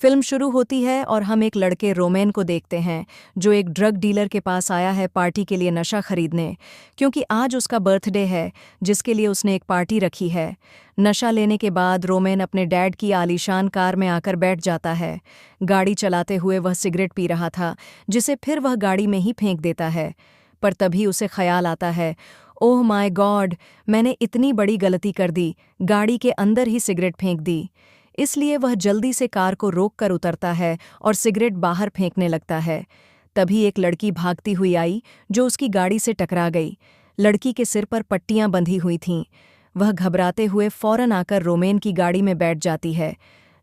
Film शुरू होती है और हम एक लड़के रोमेन को देखते हैं जो एक ड्रग डीलर के पास आया है पार्टी के लिए नशा खरीदने, क्योंकि आज उसका बर्थडे है जिसके लिए उसने एक पार्टी रखी है। नशा लेने के बाद रोमेन अपने डैड की आलीशान कार में आकर बैठ जाता है। गाड़ी चलाते हुए वह सिगरेट पी रहा था, जिसे फिर वह गाड़ी में ही फेंक देता है। पर तभी उसे ख्याल आता है, ओह माय गॉड, मैंने इतनी बड़ी गलती कर दी, गाड़ी के अंदर ही सिगरेट फेंक दी। इसलिए वह जल्दी से कार को रोक कर उतरता है और सिगरेट बाहर फेंकने लगता है। तभी एक लड़की भागती हुई आई जो उसकी गाड़ी से टकरा गई। लड़की के सिर पर पट्टियां बंधी हुई थीं। वह घबराते हुए फौरन आकर रोमेन की गाड़ी में बैठ जाती है।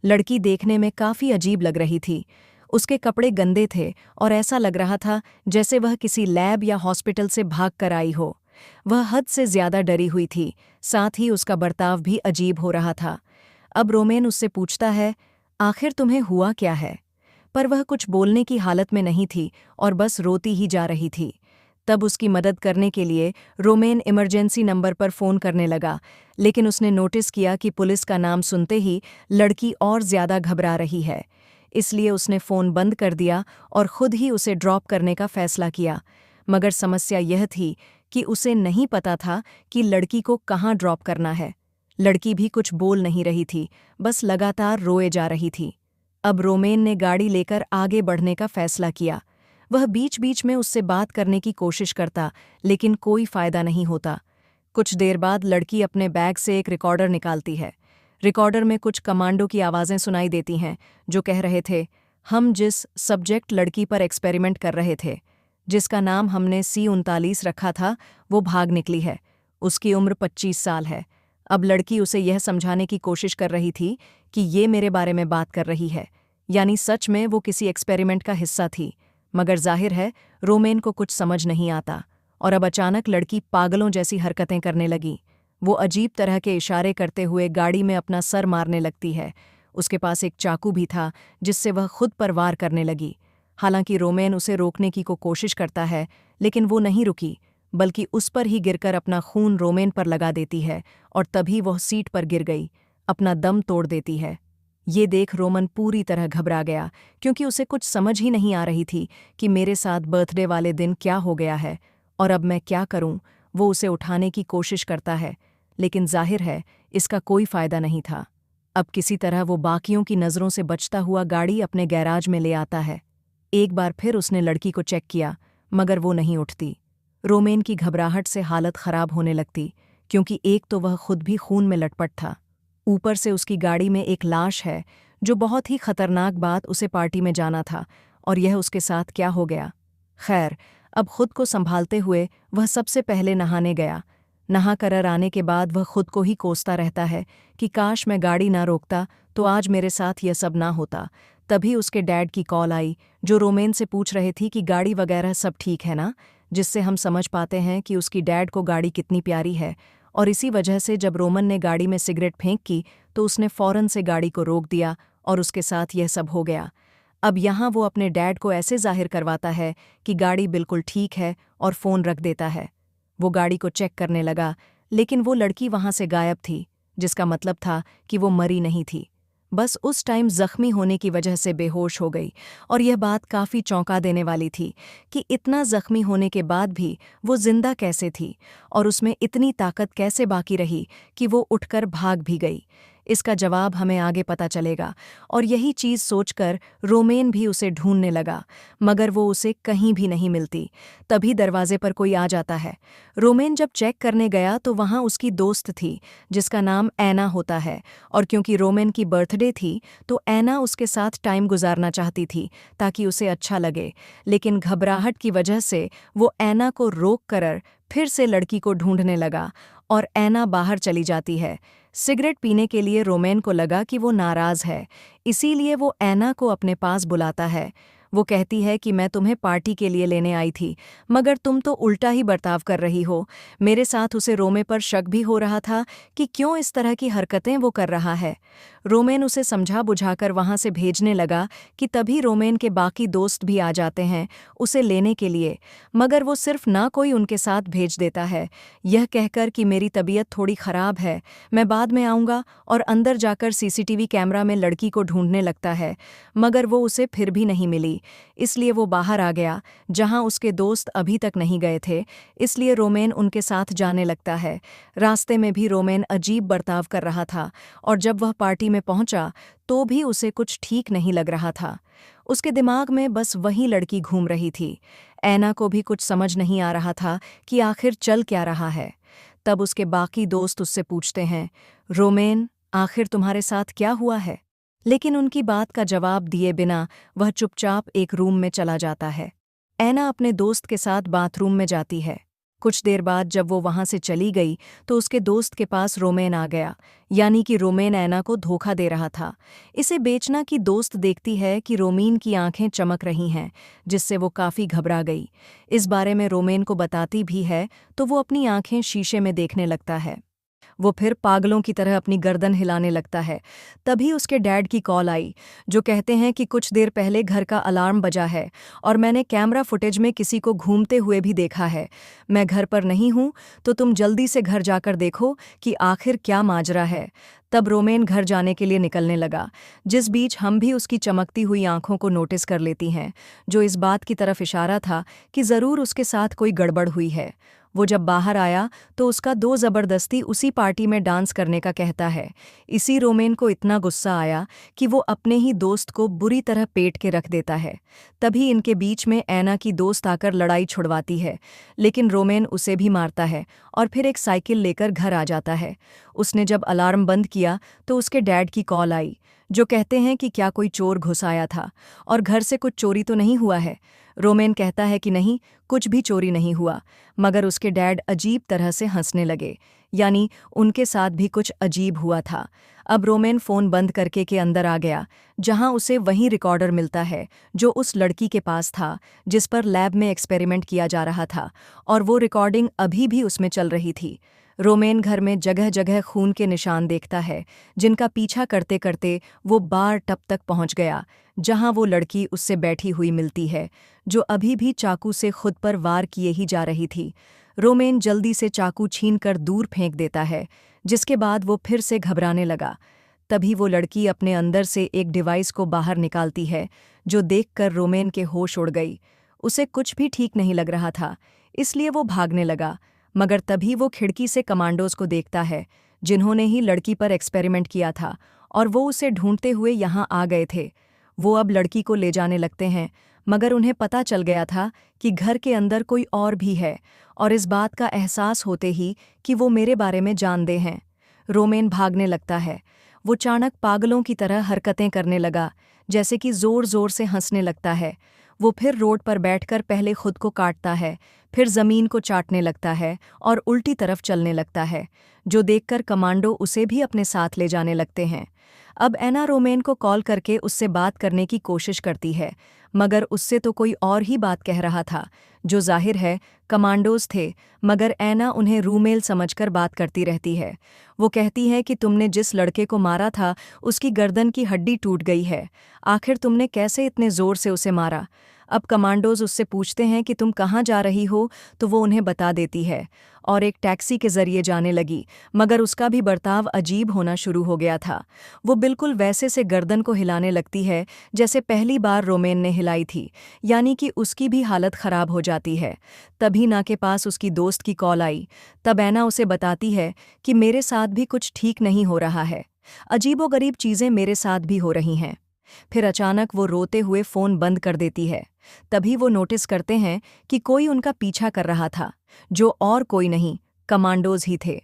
लड़की देखने में काफी अजीब लग रही थी। उसके कपड़े गंदे थे और ऐसा लग रहा था जैसे वह किसी लैब या हॉस्पिटल से भाग कर आई हो। वह हद से ज्यादा डरी हुई थी, साथ ही उसका बर्ताव भी अजीब हो रहा था। अब रोमेन उससे पूछता है, आखिर तुम्हें हुआ क्या है? पर वह कुछ बोलने की हालत में नहीं थी और बस रोती ही जा रही थी। तब उसकी मदद करने के लिए रोमेन इमरजेंसी नंबर पर फ़ोन करने लगा, लेकिन उसने नोटिस किया कि पुलिस का नाम सुनते ही लड़की और ज्यादा घबरा रही है। इसलिए उसने फ़ोन बंद कर दिया और खुद ही उसे ड्रॉप करने का फैसला किया। मगर समस्या यह थी कि उसे नहीं पता था कि लड़की को कहाँ ड्रॉप करना है। लड़की भी कुछ बोल नहीं रही थी, बस लगातार रोए जा रही थी। अब रोमेन ने गाड़ी लेकर आगे बढ़ने का फैसला किया। वह बीच बीच में उससे बात करने की कोशिश करता, लेकिन कोई फायदा नहीं होता। कुछ देर बाद लड़की अपने बैग से एक रिकॉर्डर निकालती है। रिकॉर्डर में कुछ कमांडो की आवाज़ें सुनाई देती हैं जो कह रहे थे, हम जिस सब्जेक्ट लड़की पर एक्सपेरिमेंट कर रहे थे, जिसका नाम हमने C39 रखा था, वो भाग निकली है। उसकी उम्र 25 साल है। अब लड़की उसे यह समझाने की कोशिश कर रही थी कि ये मेरे बारे में बात कर रही है, यानी सच में वो किसी एक्सपेरिमेंट का हिस्सा थी। मगर जाहिर है रोमेन को कुछ समझ नहीं आता और अब अचानक लड़की पागलों जैसी हरकतें करने लगी। वो अजीब तरह के इशारे करते हुए गाड़ी में अपना सर मारने लगती है। उसके पास एक चाकू भी था जिससे वह खुद पर वार करने लगी। हालांकि रोमेन उसे रोकने की कोशिश करता है, लेकिन वो नहीं रुकी, बल्कि उस पर ही गिरकर अपना खून रोमेन पर लगा देती है और तभी वह सीट पर गिर गई, अपना दम तोड़ देती है। ये देख रोमन पूरी तरह घबरा गया, क्योंकि उसे कुछ समझ ही नहीं आ रही थी कि मेरे साथ बर्थडे वाले दिन क्या हो गया है और अब मैं क्या करूं। वो उसे उठाने की कोशिश करता है, लेकिन जाहिर है इसका कोई फायदा नहीं था। अब किसी तरह वो बाकियों की नज़रों से बचता हुआ गाड़ी अपने गैराज में ले आता है। एक बार फिर उसने लड़की को चेक किया, मगर वो नहीं उठती। रोमेन की घबराहट से हालत खराब होने लगती, क्योंकि एक तो वह खुद भी खून में लटपट था, ऊपर से उसकी गाड़ी में एक लाश है, जो बहुत ही खतरनाक बात उसे पार्टी में जाना था, और यह उसके साथ क्या हो गया। खैर, अब खुद को संभालते हुए वह सबसे पहले नहाने गया। नहा कर आने के बाद वह खुद को ही कोसता रहता है कि काश मैं गाड़ी ना रोकता तो आज मेरे साथ यह सब ना होता। तभी उसके डैड की कॉल आई, जो रोमेन से पूछ रहे थी कि गाड़ी वगैरह सब ठीक है ना, जिससे हम समझ पाते हैं कि उसकी डैड को गाड़ी कितनी प्यारी है। और इसी वजह से जब रोमन ने गाड़ी में सिगरेट फेंक की तो उसने फौरन से गाड़ी को रोक दिया और उसके साथ यह सब हो गया। अब यहाँ वो अपने डैड को ऐसे जाहिर करवाता है कि गाड़ी बिल्कुल ठीक है और फ़ोन रख देता है। वो गाड़ी को चेक करने लगा, लेकिन वो लड़की वहाँ से गायब थी, जिसका मतलब था कि वो मरी नहीं थी, बस उस टाइम जख्मी होने की वजह से बेहोश हो गई। और यह बात काफ़ी चौंका देने वाली थी कि इतना जख्मी होने के बाद भी वो जिंदा कैसे थी और उसमें इतनी ताकत कैसे बाकी रही कि वो उठकर भाग भी गई। इसका जवाब हमें आगे पता चलेगा। और यही चीज़ सोचकर रोमेन भी उसे ढूंढने लगा, मगर वो उसे कहीं भी नहीं मिलती। तभी दरवाजे पर कोई आ जाता है। रोमेन जब चेक करने गया तो वहाँ उसकी दोस्त थी, जिसका नाम ऐना होता है, और क्योंकि रोमेन की बर्थडे थी तो ऐना उसके साथ टाइम गुजारना चाहती थी ताकि उसे अच्छा लगे। लेकिन घबराहट की वजह से वो ऐना को रोक कर फिर से लड़की को ढूंढने लगा और ऐना बाहर चली जाती है। सिगरेट पीने के लिए रोमेन को लगा कि वो नाराज़ है, इसीलिए वो ऐना को अपने पास बुलाता है, वो कहती है कि मैं तुम्हें पार्टी के लिए लेने आई थी, मगर तुम तो उल्टा ही बर्ताव कर रही हो। मेरे साथ उसे रोमे पर शक भी हो रहा था कि क्यों इस तरह की हरकतें वो कर रहा है। रोमेन उसे समझा बुझाकर वहां से भेजने लगा कि तभी रोमेन के बाकी दोस्त भी आ जाते हैं उसे लेने के लिए, मगर वो सिर्फ ना कोई उनके साथ भेज देता है, यह कहकर कि मेरी तबीयत थोड़ी खराब है, मैं बाद में आऊँगा, और अंदर जाकर सीसीटीवी कैमरा में लड़की को ढूंढने लगता है। मगर वो उसे फिर भी नहीं मिली, इसलिए वो बाहर आ गया जहां उसके दोस्त अभी तक नहीं गए थे, इसलिए रोमेन उनके साथ जाने लगता है। रास्ते में भी रोमेन अजीब बर्ताव कर रहा था, और जब वह पार्टी में पहुंचा तो भी उसे कुछ ठीक नहीं लग रहा था। उसके दिमाग में बस वही लड़की घूम रही थी। ऐना को भी कुछ समझ नहीं आ रहा था कि आखिर चल क्या रहा है। तब उसके बाकी दोस्त उससे पूछते हैं, रोमेन, आखिर तुम्हारे साथ क्या हुआ है? लेकिन उनकी बात का जवाब दिए बिना वह चुपचाप एक रूम में चला जाता है। ऐना अपने दोस्त के साथ बाथरूम में जाती है। कुछ देर बाद जब वो वहां से चली गई तो उसके दोस्त के पास रोमेन आ गया, यानी कि रोमेन ऐना को धोखा दे रहा था। इसे बेचना की दोस्त देखती है कि रोमीन की आंखें चमक रही हैं, जिससे वो काफी घबरा गई। इस बारे में रोमेन को बताती भी है तो वो अपनी आंखें शीशे में देखने लगता है। वो फिर पागलों की तरह अपनी गर्दन हिलाने लगता है। तभी उसके डैड की कॉल आई, जो कहते हैं कि कुछ देर पहले घर का अलार्म बजा है और मैंने कैमरा फुटेज में किसी को घूमते हुए भी देखा है। मैं घर पर नहीं हूं, तो तुम जल्दी से घर जाकर देखो कि आखिर क्या माजरा है। तब रोमेन घर जाने के लिए निकलने लगा, जिस बीच हम भी उसकी चमकती हुई आंखों को नोटिस कर लेती हैं, जो इस बात की तरफ इशारा था कि ज़रूर उसके साथ कोई गड़बड़ हुई है। वो जब बाहर आया तो उसका दोस्त ज़बरदस्ती उसी पार्टी में डांस करने का कहता है। इसी रोमेन को इतना गुस्सा आया कि वो अपने ही दोस्त को बुरी तरह पेट के रख देता है। तभी इनके बीच में ऐना की दोस्त आकर लड़ाई छुड़वाती है, लेकिन रोमेन उसे भी मारता है और फिर एक साइकिल लेकर घर आ जाता है। उसने जब अलार्म बंद किया तो उसके डैड की कॉल आई, जो कहते हैं कि क्या कोई चोर घुस आया था और घर से कुछ चोरी तो नहीं हुआ है। रोमेन कहता है कि नहीं, कुछ भी चोरी नहीं हुआ, मगर उसके डैड अजीब तरह से हंसने लगे, यानी उनके साथ भी कुछ अजीब हुआ था। अब रोमेन फ़ोन बंद करके के अंदर आ गया, जहां उसे वही रिकॉर्डर मिलता है जो उस लड़की के पास था, जिस पर लैब में एक्सपेरिमेंट किया जा रहा था, और वो रिकॉर्डिंग अभी भी उसमें चल रही थी। रोमेन घर में जगह जगह खून के निशान देखता है, जिनका पीछा करते करते वो बार टब तक पहुंच गया, जहां वो लड़की उससे बैठी हुई मिलती है, जो अभी भी चाकू से खुद पर वार किए ही जा रही थी। रोमेन जल्दी से चाकू छीनकर दूर फेंक देता है, जिसके बाद वो फिर से घबराने लगा। तभी वो लड़की अपने अंदर से एक डिवाइस को बाहर निकालती है, जो देखकर रोमेन के होश उड़ गई। उसे कुछ भी ठीक नहीं लग रहा था, इसलिए वो भागने लगा, मगर तभी वो खिड़की से कमांडोज को देखता है, जिन्होंने ही लड़की पर एक्सपेरिमेंट किया था, और वो उसे ढूंढते हुए यहाँ आ गए थे। वो अब लड़की को ले जाने लगते हैं, मगर उन्हें पता चल गया था कि घर के अंदर कोई और भी है, और इस बात का एहसास होते ही कि वो मेरे बारे में जानते हैं। रोमेन भागने लगता है। वो चाणक पागलों की तरह हरकतें करने लगा, जैसे कि जोर जोर से हंसने लगता है। वो फिर रोड पर बैठकर पहले खुद को काटता है, फिर जमीन को चाटने लगता है और उल्टी तरफ चलने लगता है, जो देखकर कमांडो उसे भी अपने साथ ले जाने लगते हैं। अब ऐना रोमेन को कॉल करके उससे बात करने की कोशिश करती है, मगर उससे तो कोई और ही बात कह रहा था, जो जाहिर है कमांडोज थे, मगर ऐना उन्हें रूमेल समझकर बात करती रहती है। वो कहती है कि तुमने जिस लड़के को मारा था उसकी गर्दन की हड्डी टूट गई है, आखिर तुमने कैसे इतने जोर से उसे मारा? अब कमांडोज उससे पूछते हैं कि तुम कहाँ जा रही हो, तो वो उन्हें बता देती है और एक टैक्सी के जरिए जाने लगी, मगर उसका भी बर्ताव अजीब होना शुरू हो गया था। वो बिल्कुल वैसे से गर्दन को हिलाने लगती है जैसे पहली बार रोमेन ने हिलाई थी, यानी कि उसकी भी हालत खराब हो जाती है। तभी ना के पास उसकी दोस्त की कॉल आई। तब ऐना उसे बताती है कि मेरे साथ भी कुछ ठीक नहीं हो रहा है, अजीबोगरीब चीज़ें मेरे साथ भी हो रही हैं। फिर अचानक वो रोते हुए फ़ोन बंद कर देती है। तभी वो नोटिस करते हैं कि कोई उनका पीछा कर रहा था, जो और कोई नहीं, कमांडोज ही थे।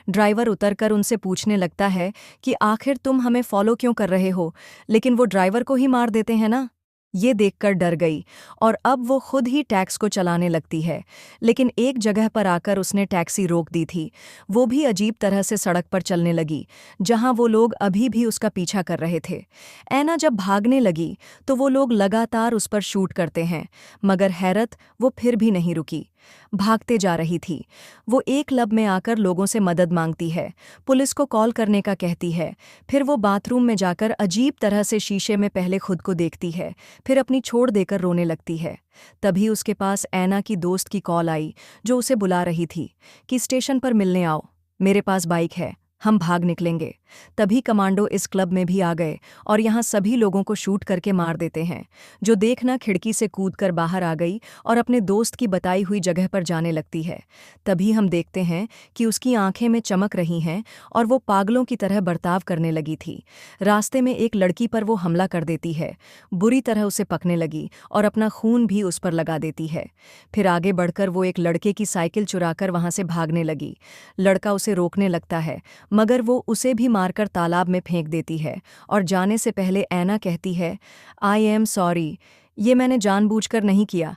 ड्राइवर उतरकर उनसे पूछने लगता है कि आखिर तुम हमें फॉलो क्यों कर रहे हो, लेकिन वो ड्राइवर को ही मार देते हैं ना। ये देखकर डर गई और अब वो खुद ही टैक्स को चलाने लगती है। लेकिन एक जगह पर आकर उसने टैक्सी रोक दी थी। वो भी अजीब तरह से सड़क पर चलने लगी, जहां वो लोग अभी भी उसका पीछा कर रहे थे। ऐना जब भागने लगी तो वो लोग लगातार उस पर शूट करते हैं, मगर हैरत, वो फिर भी नहीं रुकी। भागते जा रही थी। वो एक क्लब में आकर लोगों से मदद मांगती है, पुलिस को कॉल करने का कहती है। फिर वो बाथरूम में जाकर अजीब तरह से शीशे में पहले खुद को देखती है, फिर अपनी छोड़ देकर रोने लगती है। तभी उसके पास ऐना की दोस्त की कॉल आई, जो उसे बुला रही थी कि स्टेशन पर मिलने आओ, मेरे पास बाइक है, हम भाग निकलेंगे। तभी कमांडो इस क्लब में भी आ गए और यहाँ सभी लोगों को शूट करके मार देते हैं। जो देखना खिड़की से कूदकर बाहर आ गई और अपने दोस्त की बताई हुई जगह पर जाने लगती है। तभी हम देखते हैं कि उसकी आंखें में चमक रही हैं और वो पागलों की तरह बर्ताव करने लगी थी। रास्ते में एक लड़की पर वो हमला कर देती है, बुरी तरह उसे पकने लगी और अपना खून भी उस पर लगा देती है। फिर आगे बढ़कर वो एक लड़के की साइकिल चुराकर वहां से भागने लगी। लड़का उसे रोकने लगता है, मगर वो उसे भी मारकर तालाब में फेंक देती है और जाने से पहले ऐना कहती है, आई एम सॉरी, ये मैंने जानबूझकर नहीं किया।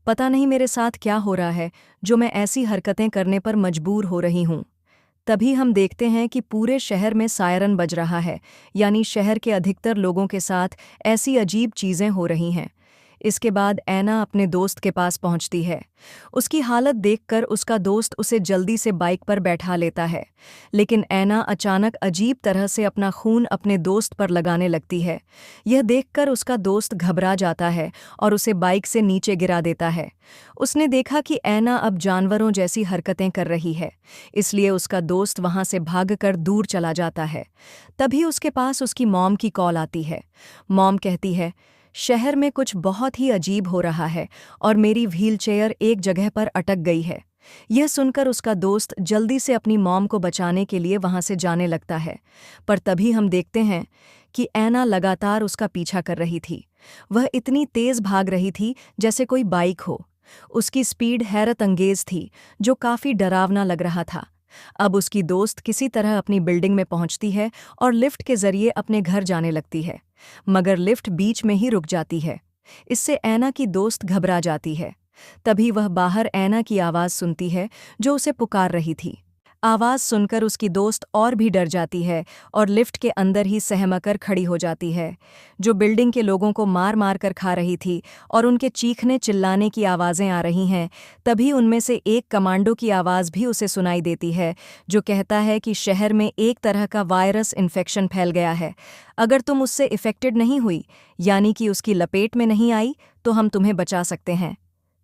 पता नहीं मेरे साथ क्या हो रहा है जो मैं ऐसी हरकतें करने पर मजबूर हो रही हूँ। तभी हम देखते हैं कि पूरे शहर में सायरन बज रहा है, यानी शहर के अधिकतर लोगों के साथ ऐसी अजीब चीज़ें हो रही हैं। इसके बाद ऐना अपने दोस्त के पास पहुंचती है। उसकी हालत देखकर उसका दोस्त उसे जल्दी से बाइक पर बैठा लेता है, लेकिन ऐना अचानक अजीब तरह से अपना खून अपने दोस्त पर लगाने लगती है। यह देखकर उसका दोस्त घबरा जाता है और उसे बाइक से नीचे गिरा देता है। उसने देखा कि ऐना अब जानवरों जैसी हरकतें कर रही है, इसलिए उसका दोस्त वहां से भागकर दूर चला जाता है। तभी उसके पास उसकी मॉम की कॉल आती है। मॉम कहती है, शहर में कुछ बहुत ही अजीब हो रहा है और मेरी व्हीलचेयर एक जगह पर अटक गई है। यह सुनकर उसका दोस्त जल्दी से अपनी मॉम को बचाने के लिए वहां से जाने लगता है, पर तभी हम देखते हैं कि ऐना लगातार उसका पीछा कर रही थी। वह इतनी तेज भाग रही थी जैसे कोई बाइक हो। उसकी स्पीड हैरत अंगेज थी, जो काफी डरावना लग रहा था। अब उसकी दोस्त किसी तरह अपनी बिल्डिंग में पहुंचती है और लिफ्ट के जरिए अपने घर जाने लगती है, मगर लिफ्ट बीच में ही रुक जाती है। इससे ऐना की दोस्त घबरा जाती है। तभी वह बाहर ऐना की आवाज़ सुनती है, जो उसे पुकार रही थी। आवाज़ सुनकर उसकी दोस्त और भी डर जाती है और लिफ्ट के अंदर ही सहमकर खड़ी हो जाती है। जो बिल्डिंग के लोगों को मार मार कर खा रही थी और उनके चीखने चिल्लाने की आवाज़ें आ रही हैं, तभी उनमें से एक कमांडो की आवाज़ भी उसे सुनाई देती है, जो कहता है कि शहर में एक तरह का वायरस इन्फेक्शन फैल गया है। अगर तुम उससे इफ़ेक्टेड नहीं हुई, यानी कि उसकी लपेट में नहीं आई, तो हम तुम्हें बचा सकते हैं।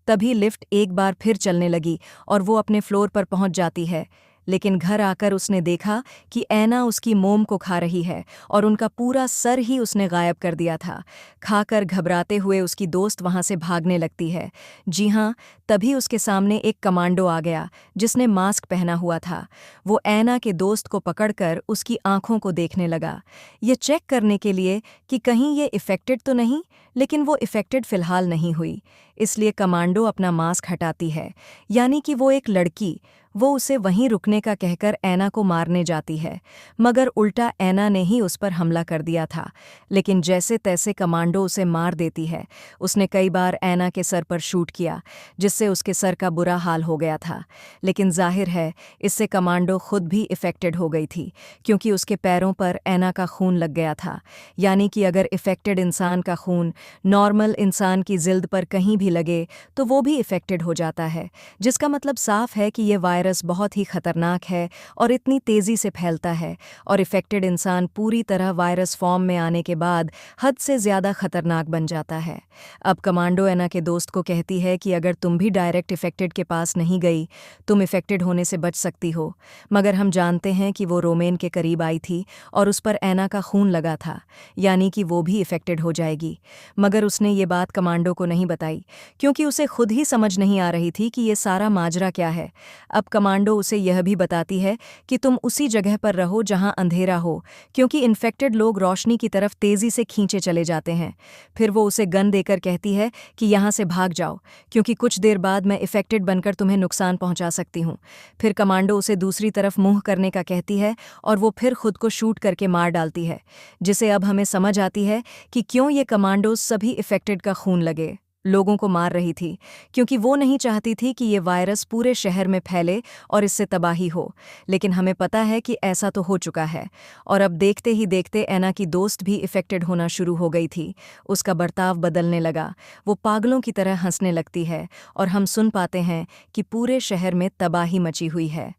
तभी लिफ्ट एक बार फिर चलने लगी और वो अपने फ्लोर पर पहुंच जाती है। लेकिन घर आकर उसने देखा कि ऐना उसकी मोम को खा रही है और उनका पूरा सर ही उसने गायब कर दिया था। खाकर घबराते हुए उसकी दोस्त वहां से भागने लगती है। जी हाँ, तभी उसके सामने एक कमांडो आ गया, जिसने मास्क पहना हुआ था। वो ऐना के दोस्त को पकड़कर उसकी आंखों को देखने लगा, ये चेक करने के लिए कि कहीं ये इफ़ेक्टेड तो नहीं, लेकिन वो इफ़ेक्टेड फ़िलहाल नहीं हुई। इसलिए कमांडो अपना मास्क हटाती है, यानी कि वो एक लड़की। वो उसे वहीं रुकने का कहकर ऐना को मारने जाती है, मगर उल्टा ऐना ने ही उस पर हमला कर दिया था। लेकिन जैसे तैसे कमांडो उसे मार देती है। उसने कई बार ऐना के सर पर शूट किया, जिससे उसके सर का बुरा हाल हो गया था। लेकिन जाहिर है, इससे कमांडो खुद भी इफ़ेक्टेड हो गई थी, क्योंकि उसके पैरों पर ऐना का खून लग गया था। यानी कि अगर इफ़ेक्टेड इंसान का खून नॉर्मल इंसान की जिल्द पर कहीं भी लगे तो वो भी इफ़ेक्टेड हो जाता है, जिसका मतलब साफ है कि ये वायरस बहुत ही खतरनाक है और इतनी तेज़ी से फैलता है, और इफ़ेक्टेड इंसान पूरी तरह वायरस फॉर्म में आने के बाद हद से ज़्यादा खतरनाक बन जाता है। अब कमांडो ऐना के दोस्त को कहती है कि अगर तुम भी डायरेक्ट इफ़ेक्टेड के पास नहीं गई, तुम इफ़ेक्टेड होने से बच सकती हो। मगर हम जानते हैं कि वो रोमेन के करीब आई थी और उस पर ऐना का खून लगा था, यानी कि वो भी इफ़ेक्टेड हो जाएगी। मगर उसने ये बात कमांडो को नहीं बताई, क्योंकि उसे खुद ही समझ नहीं आ रही थी कि ये सारा माजरा क्या है। अब कमांडो उसे यह भी बताती है कि तुम उसी जगह पर रहो जहां अंधेरा हो, क्योंकि इन्फेक्टेड लोग रोशनी की तरफ तेजी से खींचे चले जाते हैं। फिर वो उसे गन देकर कहती है कि यहाँ से भाग जाओ, क्योंकि कुछ देर बाद मैं इफ़ेक्टेड बनकर तुम्हें नुकसान पहुंचा सकती हूँ। फिर कमांडो उसे दूसरी तरफ मुंह करने का कहती है और वो फिर खुद को शूट करके मार डालती है, जिसे अब हमें समझ आती है कि क्यों ये कमांडो सभी इफेक्टेड का खून लगे, लोगों को मार रही थी, क्योंकि वो नहीं चाहती थी कि ये वायरस पूरे शहर में फैले और इससे तबाही हो। लेकिन हमें पता है कि ऐसा तो हो चुका है, और अब देखते ही देखते एना की दोस्त भी इफेक्टेड होना शुरू हो गई थी। उसका बर्ताव बदलने लगा, वो पागलों की तरह हंसने लगती है, और हम सुन पाते हैं कि पूरे शहर में तबाही मची हुई है।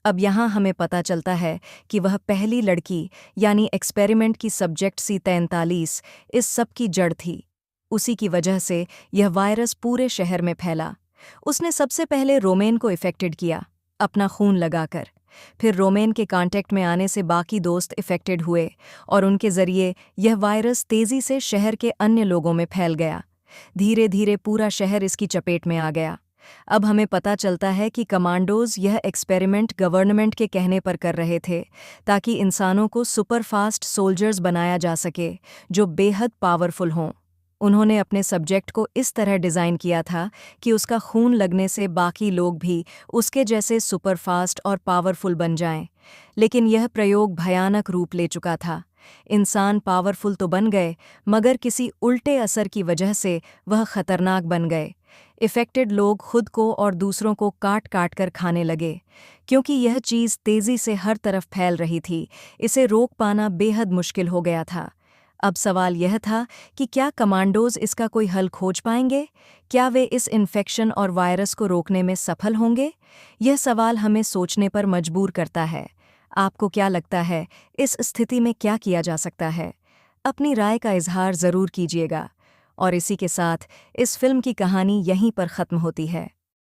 अब यहाँ हमें पता चलता है कि वह पहली लड़की यानी एक्सपेरिमेंट की सब्जेक्ट C43 इस सब की जड़ थी। उसी की वजह से यह वायरस पूरे शहर में फैला। उसने सबसे पहले रोमेन को इफेक्टेड किया, अपना खून लगाकर। फिर रोमेन के कांटेक्ट में आने से बाकी दोस्त इफेक्टेड हुए, और उनके जरिए यह वायरस तेजी से शहर के अन्य लोगों में फैल गया। धीरे धीरे पूरा शहर इसकी चपेट में आ गया। अब हमें पता चलता है कि कमांडोज यह एक्सपेरिमेंट गवर्नमेंट के कहने पर कर रहे थे, ताकि इंसानों को सुपरफास्ट सोल्जर्स बनाया जा सके, जो बेहद पावरफुल हों। उन्होंने अपने सब्जेक्ट को इस तरह डिज़ाइन किया था कि उसका खून लगने से बाकी लोग भी उसके जैसे सुपरफास्ट और पावरफुल बन जाएं। लेकिन यह प्रयोग भयानक रूप ले चुका था। इंसान पावरफुल तो बन गए, मगर किसी उल्टे असर की वजह से वह खतरनाक बन गए। इफेक्टेड लोग खुद को और दूसरों को काट काट कर खाने लगे। क्योंकि यह चीज़ तेज़ी से हर तरफ फैल रही थी, इसे रोक पाना बेहद मुश्किल हो गया था। अब सवाल यह था कि क्या कमांडोज इसका कोई हल खोज पाएंगे? क्या वे इस इन्फेक्शन और वायरस को रोकने में सफल होंगे? यह सवाल हमें सोचने पर मजबूर करता है। आपको क्या लगता है, इस स्थिति में क्या किया जा सकता है? अपनी राय का इजहार ज़रूर कीजिएगा। और इसी के साथ इस फिल्म की कहानी यहीं पर ख़त्म होती है।